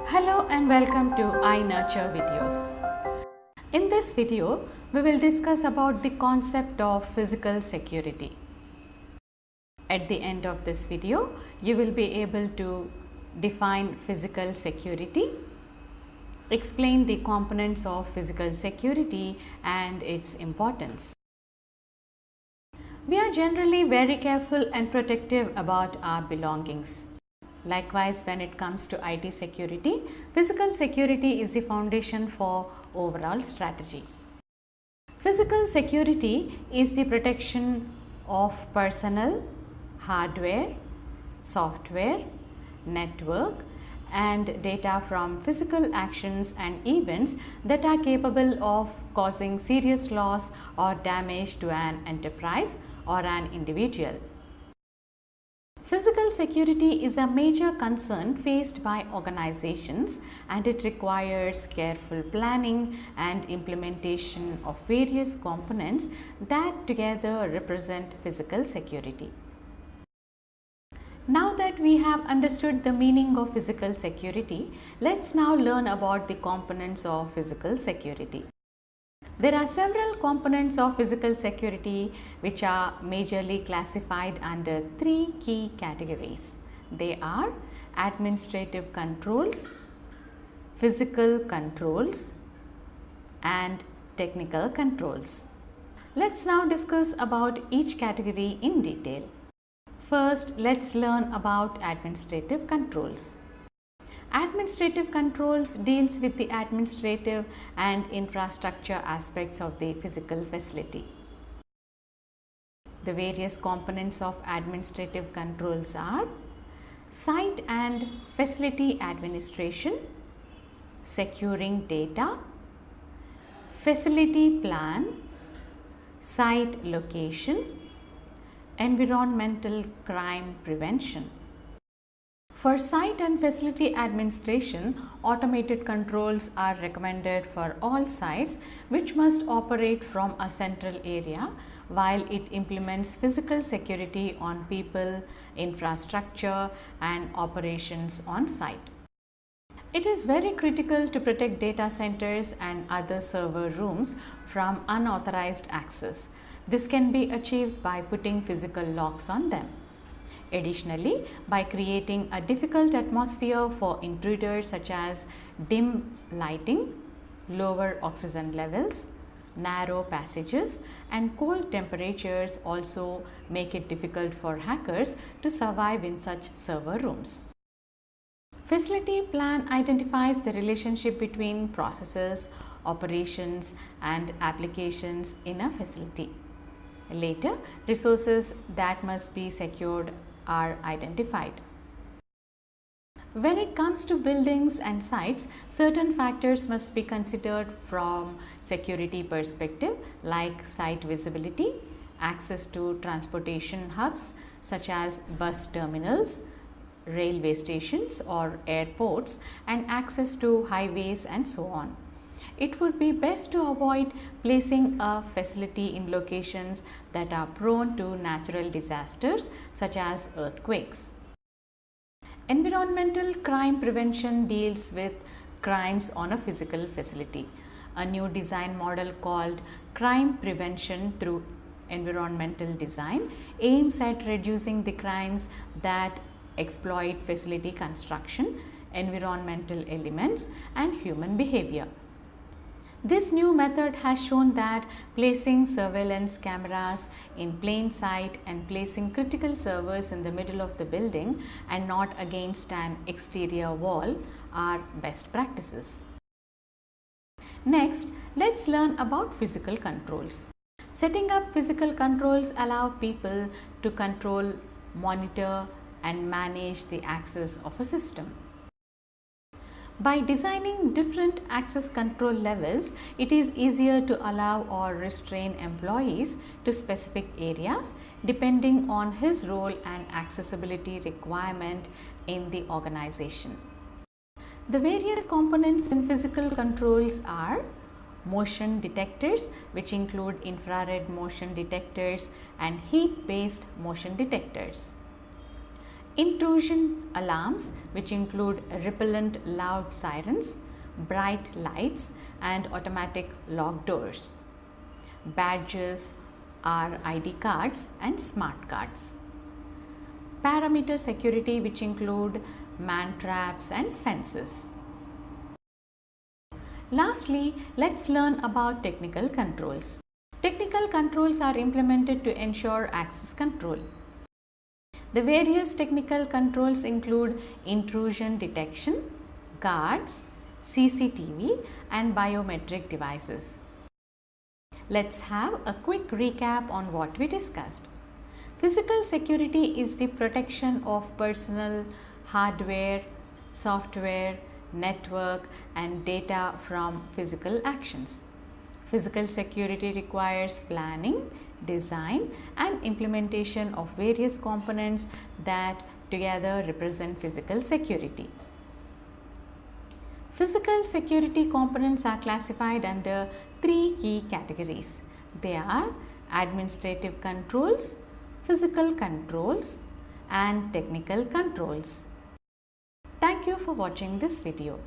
Hello and welcome to I Nurture videos. In this video, we will discuss about the concept of physical security. At the end of this video, you will be able to define physical security, explain the components of physical security and its importance. We are generally very careful and protective about our belongings. Likewise, when it comes to IT security, physical security is the foundation for overall strategy. Physical security is the protection of personnel, hardware, software, network, and data from physical actions and events that are capable of causing serious loss or damage to an enterprise or an individual. Physical security is a major concern faced by organizations, and it requires careful planning and implementation of various components that together represent physical security. Now that we have understood the meaning of physical security, let's now learn about the components of physical security. There are several components of physical security which are majorly classified under three key categories. They are administrative controls, physical controls, and technical controls. Let's now discuss about each category in detail. First, let's learn about administrative controls. Administrative controls deals with the administrative and infrastructure aspects of the physical facility. The various components of administrative controls are site and facility administration, securing data, facility plan, site location, environmental crime prevention. For site and facility administration, automated controls are recommended for all sites which must operate from a central area while it implements physical security on people, infrastructure, and operations on site. It is very critical to protect data centers and other server rooms from unauthorized access. This can be achieved by putting physical locks on them. Additionally, by creating a difficult atmosphere for intruders such as dim lighting, lower oxygen levels, narrow passages, and cold temperatures also make it difficult for hackers to survive in such server rooms. Facility plan identifies the relationship between processes, operations, and applications in a facility. Later, resources that must be secured are identified. When it comes to buildings and sites, certain factors must be considered from security perspective, like site visibility, access to transportation hubs such as bus terminals, railway stations or airports, and access to highways and so on. It would be best to avoid placing a facility in locations that are prone to natural disasters such as earthquakes. Environmental crime prevention deals with crimes on a physical facility. A new design model called crime prevention through environmental design aims at reducing the crimes that exploit facility construction, environmental elements, and human behavior. This new method has shown that placing surveillance cameras in plain sight and placing critical servers in the middle of the building and not against an exterior wall are best practices. Next, let's learn about physical controls. Setting up physical controls allow people to control, monitor, and manage the access of a system. By designing different access control levels, it is easier to allow or restrain employees to specific areas depending on his role and accessibility requirement in the organization. The various components in physical controls are motion detectors, which include infrared motion detectors and heat-based motion detectors. intrusion alarms, which include repellent loud sirens, bright lights and automatic lock doors. Badges are ID cards and smart cards. Perimeter security, which include man traps and fences. Lastly, let's learn about technical controls. Technical controls are implemented to ensure access control. The various technical controls include intrusion detection, guards, CCTV and biometric devices. Let's have a quick recap on what we discussed. Physical security is the protection of personal, hardware, software, network and data from physical actions. Physical security requires planning, design and implementation of various components that together represent physical security. Physical security components are classified under 3 key categories. They are administrative controls, physical controls and technical controls. Thank you for watching this video.